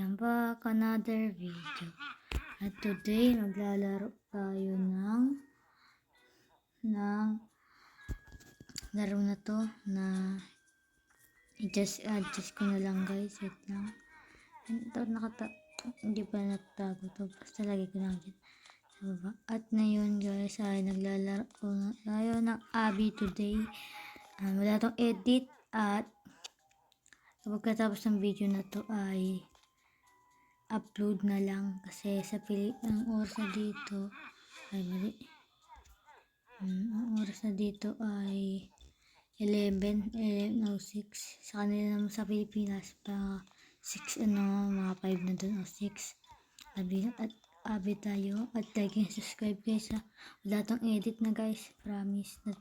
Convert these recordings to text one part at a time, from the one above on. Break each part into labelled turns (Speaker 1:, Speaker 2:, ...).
Speaker 1: Welcome back another video. At today maglalaro tayo ng laro na to na adjust ko na lang guys. Wait lang. Hindi pa natatago to. Basta lagi ko lang dyan sa baba. At ngayon guys ay naglalaro na tayo ng Abby today. Wala tong edit at pagkatapos ng video na to ay upload na lang kasi sa ang oras na dito ay mali. Ang oras na dito ay 11:06 sa kanila naman sa Pilipinas pa 6 mga 5 na dun o 6 at abi tayo at like and subscribe guys ha. Wala tong edit na guys, promise na,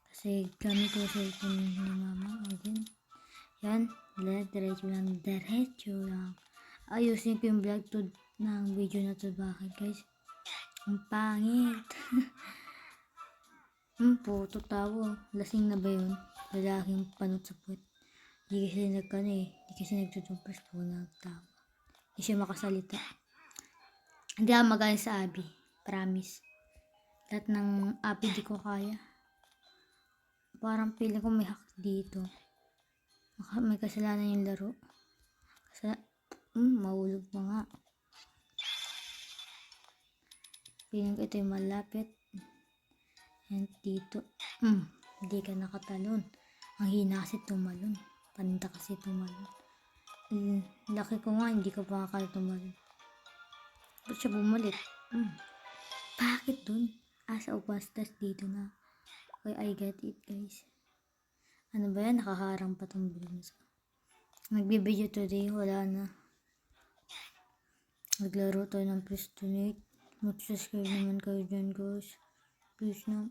Speaker 1: kasi gamit ko sa cellphone ni mama again. Yan, diretso lang. Ayusin ko yung vlog to ng video na to. Bakit guys? Ang pangit. Puto tawo. Lasing na ba yun? Lalaking panot sa puwet. Hindi kasi nagtutumpers po nagtawa. Hindi siya makasalita. Hindi ako magaling sa Abby. Promise. Lahat ng Abby di ko kaya. Parang feeling ko may hack dito. May kasalanan yung laro. Mahulog pa nga. Feeling ko ito yung malapit. And dito. Hindi ka nakatalon. Ang hina kasi tumalon. Panda kasi tumalon. Laki ko nga, hindi ko pa tumalon. Ba't siya bumalik? Bakit dun? Sa upas, tas dito na. Okay, I get it guys. Ano ba yan? Nakaharang pa tong bronze. Nagbibideo today, wala na. Naglaro tayo ng Pristonate. Mag-subscribe naman kayo dyan guys. Please na.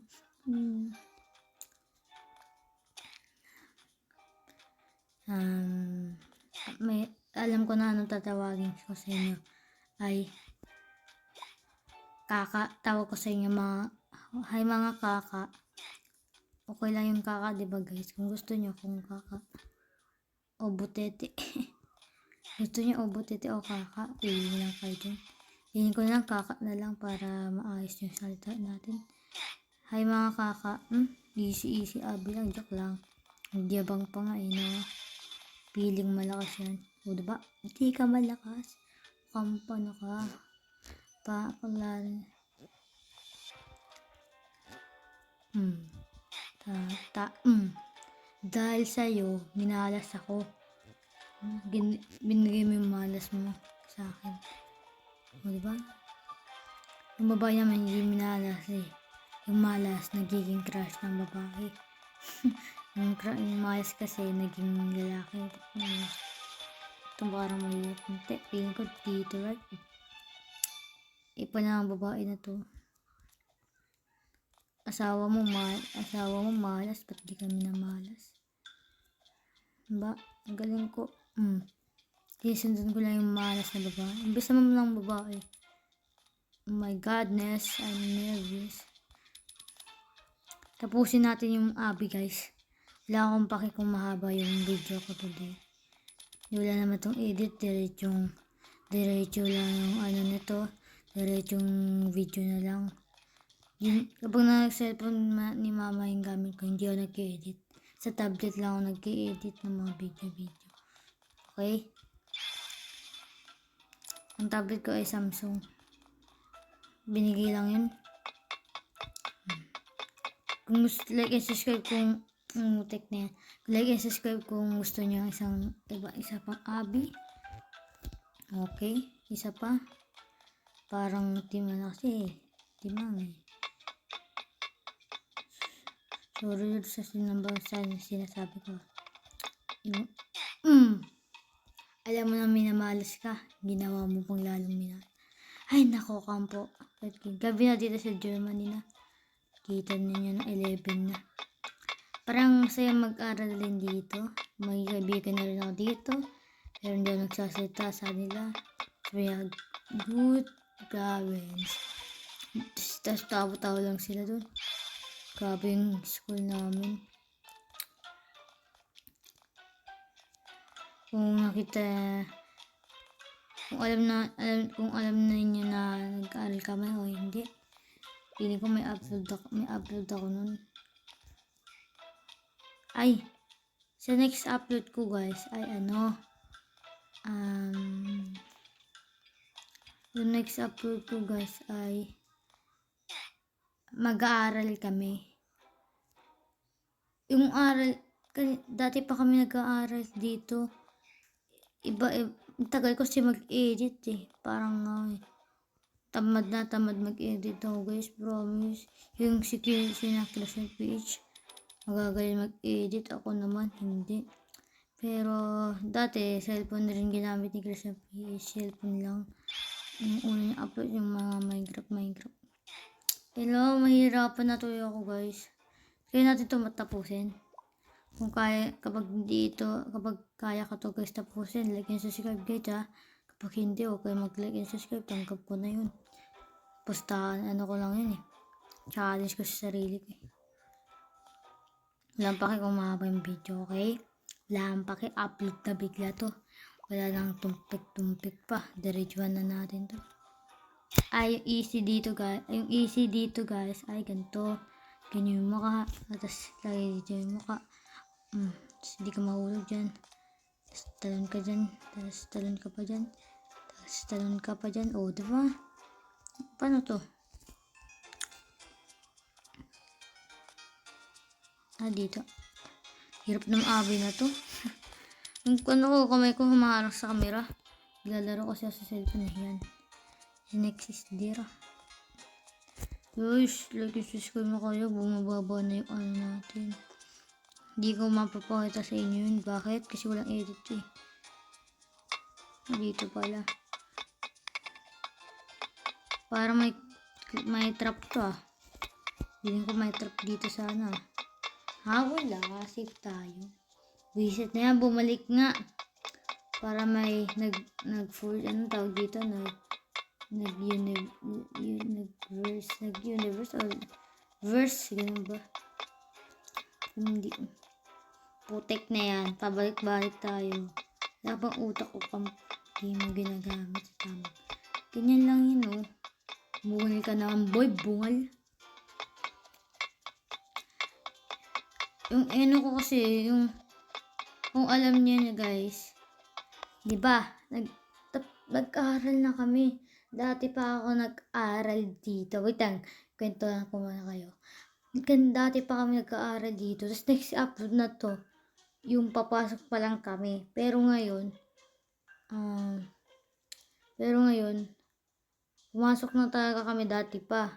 Speaker 1: Alam ko na anong tatawagin ko sa inyo. Ay, kaka. Tawag ko sa inyo mga kaka. Okay lang yung kaka, diba guys? Kung gusto nyo, kung kaka. O butete. Gusto nyo o butete o kaka, pili lang kayo dyan. Piliin ko lang kaka na lang para maayos yung salita natin. Hi mga kaka. Easy Abby lang, joke lang. Nagyabang pa nga no? Piling malakas yan. O diba? Hindi ka malakas. Kampano ka. Paakalan. Dahil sa'yo, minalas ako. Binigay mo yung malas mo sa akin. O diba? Yung babae naman hindi minalas eh. Yung malas nagiging crush ng babae. yung malas kasi naging lalaki. Ito parang mahirap. Piling ko dito right? Ipa na ang babae na to. Asawa mo malas, ba't di kami na malas? Diba? Ang galing ko. Sundan ko lang yung malas na babae. Imbes naman lang babae. Oh my godness, I'm nervous. Tapusin natin yung Abby guys. Wala akong paki kung mahaba yung video ko today. Wala naman tong edit. Diretso lang yung nito. Diretsong video na lang. Kapag nag-cellphone ni mama yung gamit ko, hindi ako nag-edit. Sa tablet lang ako nag-edit ng mga video. Okay? Ang tablet ko ay Samsung. Binigay lang yun. Kung gusto, like and subscribe kung like and subscribe kung gusto nyo isa pang Abby. Okay? Isa pa. Parang timang kasi. Timang eh. Sorry sa sinasabi ko. Alam mo na minamalas ka. Ginawa mo pang lalong minamalas. Ay nako kampo. Gabi na dito sa Germany na. Kita ninyo na 11 na. Parang masaya mag-aral din dito. May kaibigan na rin ako dito. Pero hindi ako nagsasalita sa nila. Kaya good parents. Tapos tawa-tawa lang sila dun. Grabe yung school namin. Kung nakita Kung alam na ninyo na nag-aaral kami o hindi. Feeling ko may upload ako nun. Ay, sa next upload ko guys ay yung next upload ko guys ay mag-aaral kami. Yung dati pa kami nag-aaral dito. Tagal ko kasi mag-edit eh. Parang tamad mag-edit ako guys, promise. Yung si na Clash of PH, magagaling mag-edit, ako naman hindi. Pero dati cellphone rin ginamit ni Clash of PH, cellphone lang. Yung una niya upload yung mga Minecraft. Hello, mahirapan na tuloy ako guys. Kaya natin ito matapusin. Kung kaya, kapag kaya ka to guys tapusin, like and subscribe guys ha. Kapag hindi, okay mag-like and subscribe, tanggap ko na yun. Pustahan, ko lang yun eh. Challenge ko sa sarili ko eh. Walang paki kung mahaba yung video, okay? Walang paki, upload na bigla to. Wala nang tumpik pa. Diretsuhan na natin to. Ay, yung easy dito guys, ay ganito. Ganyan yung mukha. Tapos lagi dito yung mukha. Tapos hindi ka mahulog dyan. Tapos talon ka dyan. Tapos talon ka pa dyan. Tapos talon ka pa dyan. O, diba? Paano to? Dito. Hirap ng abi na to. Yung kamay ko humaharang sa camera. Lalaro ko siya sa cellphone na yan. Next is Dira. Guys, like and subscribe na kayo. Bumababa na yung natin. Hindi ko mapapakita sa inyo yun. Bakit? Kasi walang edit eh. Dito pala. Para may trap to ah. Bilhin ko may trap dito sana. Wala. Save tayo. Visit na yan. Bumalik nga. Para may nag-full, tawag dito? Nag-universe or verse. Ganun ba? Hindi. Putek na yan. Pabalik-balik tayo. Wala bang utak o hindi mo ginagamit sa tama. Ganyan lang yun oh. Bungal ka naman boy. Bungal. Yung ko kasi, kung alam niyo na guys, di ba? Nag-aaral na kami. Dati pa ako nag-aaral dito. Wait lang, kwento lang ko muna kayo. Dati pa kami nag-aaral dito. Tapos next upload na to, yung papasok pa lang kami. Pero ngayon, pumasok na talaga kami dati pa.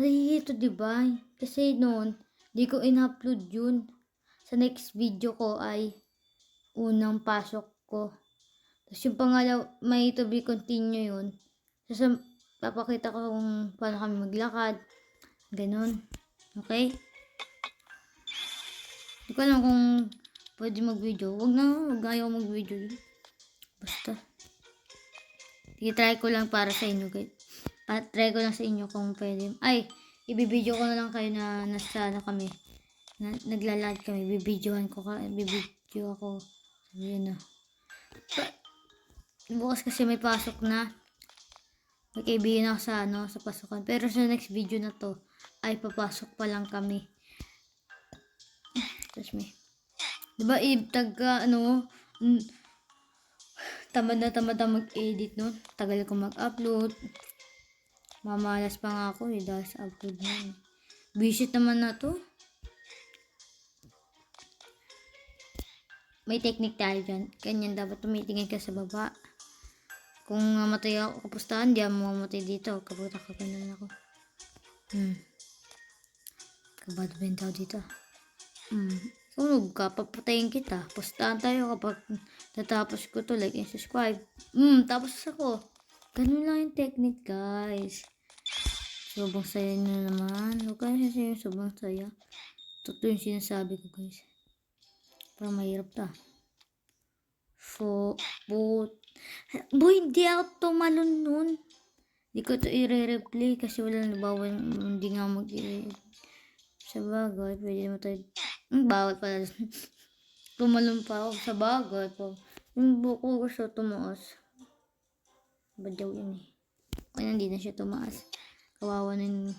Speaker 1: Dito, di ba? Kasi noon, di ko in-upload yun. Sa next video ko ay unang pasok ko. Tapos yung pangalaw, may to be continue yun. Tapos papakita ko kung paano kami maglakad. Ganun. Okay? Hindi ko alam kung pwede mag-video. Huwag ayaw mag-video yun. Basta. I-try ko lang para sa inyo guys. Try ko lang sa inyo kung pwede. Ay, ibibideo ko na lang kayo na nasa kami. Naglalad kami. Bibidyohan ko. Bibidyo ako. Sabihin na. Bukas kasi may pasok na. May kaibigan ako sa pasukan. Pero sa next video na to, ay papasok pa lang kami. Tapos may. Diba, tamad na mag-edit nun. Tagal ko mag-upload. Mamalas pa nga ako dahil sa upload na. Visit naman na to. May technique tayo dyan. Ganyan dapat tumitingin ka sa baba. Kung mamatay ako kapustahan, di ako mamatay dito. Kapag nakagano'n ako. Kabado ba yung tao dito? Unog ka, papatayin kita. Pustahan tayo kapag natapos ko to, like and subscribe. Tapos ako. Ganun lang yung technique, guys. Sobrang saya nyo naman. Huwag kayo sasaya yung sobrang saya. Totoo yung sinasabi ko, guys. Parang mahirap ta. Boy, hindi ako tumalon nun. Hindi ko to i-replay kasi wala nabawal. Hindi nga mag-i-replay. Sa bagay, pwede naman tayo. Bawal pala. Tumalon pa ako sa bagay. Yung buko gusto tumaas. Badyaw yun eh. Kaya hindi na siya tumaas. Kawawa na yung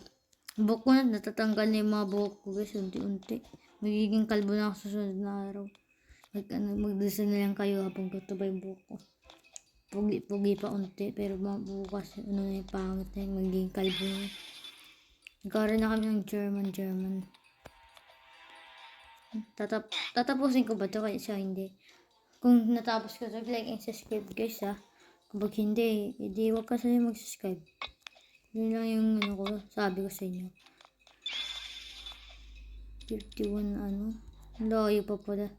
Speaker 1: buhok ko na. Natatanggal na yung mga buhok ko guys. Unti-unti. Magiging kalbo na ako sa susunod na araw. Magdasal na lang kayo habang tutubay yung buhok ko. Pugi pa unti. Pero bukas ano na yung pangit na yung magiging kalbo na. Nagkaroon na kami ng German. Tatapusin ko ba ito? Kaya siya hindi. Kung natapos ko ito, like and subscribe guys ha. Kapag hindi, edi huwag ka sa mag-subscribe. Yun lang yung ano ko, sabi ko sa inyo. 51 ano. Layo pa pala.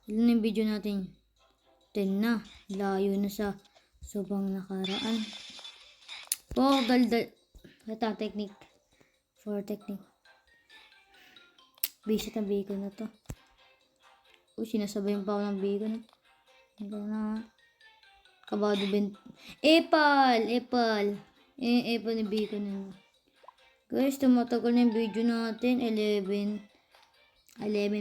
Speaker 1: Ilan yung video natin? 10 na. Layo na sa sobrang nakaraan. Daldal. Ito, technique. For technique. Visit ang bacon na to. Sinasabayan pa ako ng bacon. Ito na. Kabado bent. Apple ni bacon na. Guys, tumatagal na yung video natin. 11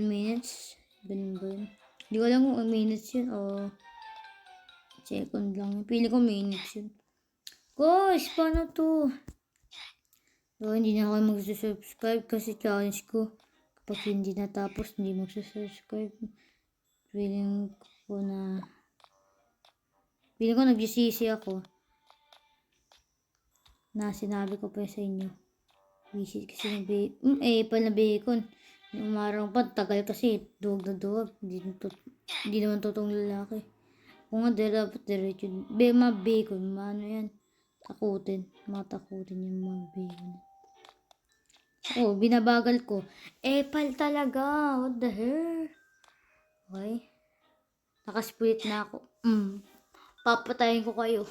Speaker 1: minutes. Ganun ba yun? Hindi ko alam kung minutes yun o second lang. Pili ko minutes yun. Guys, paano to? So, hindi na ako mag-subscribe kasi challenge ko. Kapag hindi natapos, hindi mag-subscribe. Feeling ko nagsisisi ako. Na sinabi ko pa sa inyo. Visit kasi ng bacon. Apple na bacon. Umarang pa, tagal kasi. Duwag na duwag. Hindi naman totoong lalaki. Kung nga, dapat diretso. Mga bacon. Ano yan? Matakutin yung mga bacon. Binabagal ko. Apple talaga. What the hell? Okay. Nakasplit na ako. Papatayin ko kayo.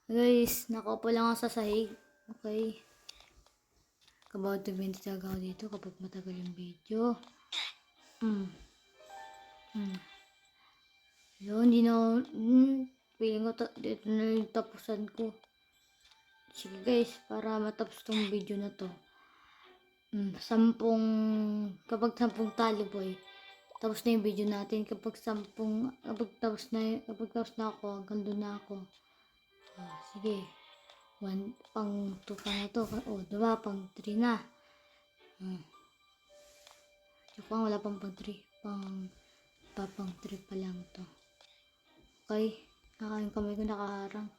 Speaker 1: Guys, nakaupo lang ako sa sahig. Okay. About 2 minutes talaga ako dito kapag matagal yung video. Yun, hindi na feeling ko dito na yung tapusan ko. Sige guys, para matapos tong video na to. Kapag 10 talo boy, tapos na yung video natin. Kapag tapos na ako, hanggang doon na ako. Sige. 1 pang 2 pa na to. Diba? Pang 3 na. Joke, wala pang 3. Pang 3 pa lang to. Okay. Yung kamay ko nakaharang.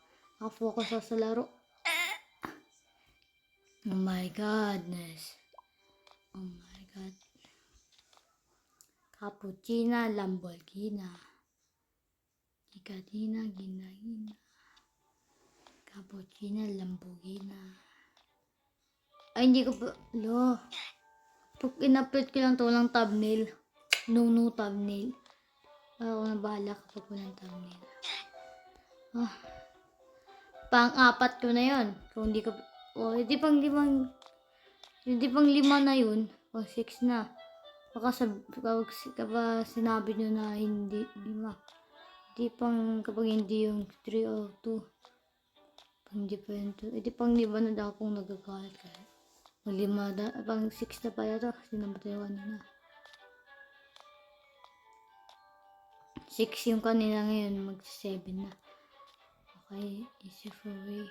Speaker 1: Nakafocus ako sa laro. Oh my godness. Oh my god. Cappuccino, Lamborghini. Gina. Cappuccino, Lamborghini. Ay, hindi ko pa. Pag in-upload ko lang to, walang thumbnail. No thumbnail. Ako na bahala kapag walang thumbnail. Pang-4 ko na yun. Kung hindi ko. Hindi pang 5 na yun. Pang 6 na. Baka kapag sinabi nyo na hindi 5. Hindi pang kapag hindi yung 3 o 2. Hindi pa yun to. Pang 5 na daw akong nagagalit kahit. Pang 6 na pala to. Kasi namatay ko kanina. 6 yung kanina ngayon. Mag-7 na. Okay. Easy for way.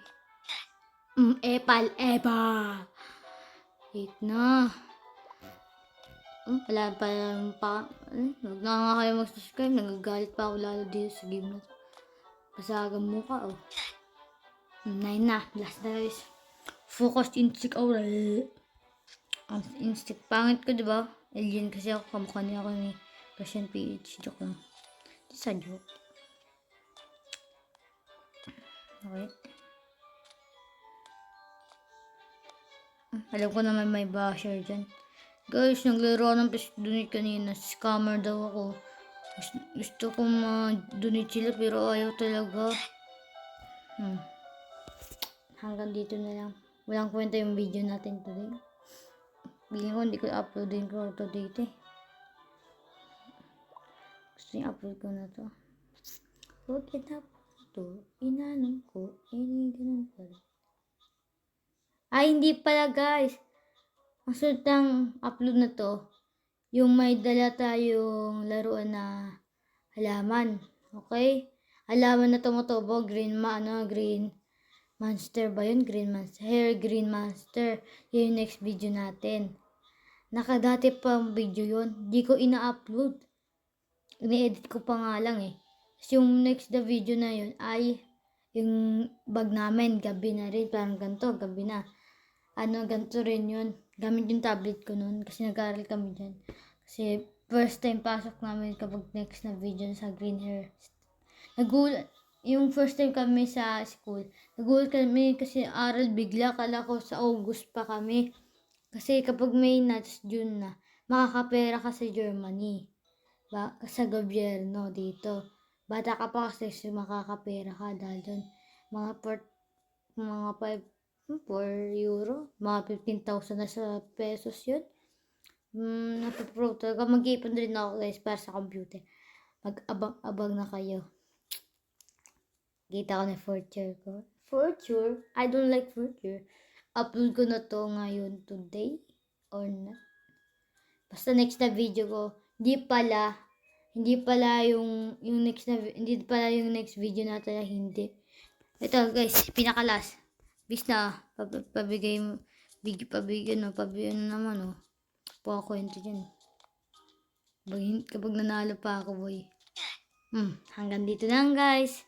Speaker 1: Apple. 8 na. Wala pa lang pa. Huwag na nga kayo mag-subscribe. Nagagalit pa ako lalo dito sa game na to. Pasagang mukha 9 na. Last na guys. Focused instinct oral. Ang instinct. Pangit ko diba? Alien kasi ako. Kamukha niya ako ni Christian PH. Joke lang. Hindi sa joke. Okay. Alam ko naman may basher dyan. Guys, naglaro ng donate kanina. Scammer daw ako. Gusto ko ma-donate sila pero ayaw talaga. Hanggang dito na lang. Walang kwenta yung video natin today. Bilang ko hindi ko uploadin ko today. Gusto yung upload ko na to. Huwag itapos to. Inanong ko. Ganun pa rin. Ay, hindi pala guys. Ang sunod ng upload na to, yung may dala tayong laruan na halaman. Okay? halaman na tumutubo, green monster ba yun? Green monster, hair green monster. Yun yung next video natin. Nakadati pa ang video yun. Di ko ina-upload. Ini-edit ko pa nga lang eh. Tapos yung next na video na yun ay yung bag namin. Gabi na rin. Parang ganito, gabi na. Ganito rin yun. Gamit yung tablet ko noon kasi nag-aaral kami dyan. Kasi first time pasok namin kapag next na video sa green hair. Nagulat. Yung first time kami sa school, nagulat kami kasi aral bigla. Kala ko sa August pa kami. Kasi kapag May na, June na, makakapera ka sa Germany. Sa gobyerno dito. Bata ka pa kasi makakapera ka dahil dun. Mga 4 euro, mga 15,000 na sa pesos yun. Napaproud talaga. Mag-iipon rin ako guys para sa computer. Mag-abang-abang na kayo. Kita ko na future ko. Future? I don't like future. Upload ko na to ngayon today or not. Basta next na video ko, hindi pala yung next video natin, hindi. Ito guys, pinakalas. Bis na, pabigyan naman oh. Kwento dyan. Kapag nanalo pa ako boy. Hanggang dito lang guys.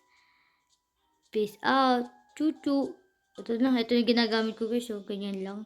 Speaker 1: Peace out. Chuchu. Ito yung ginagamit ko guys. So, ganyan lang.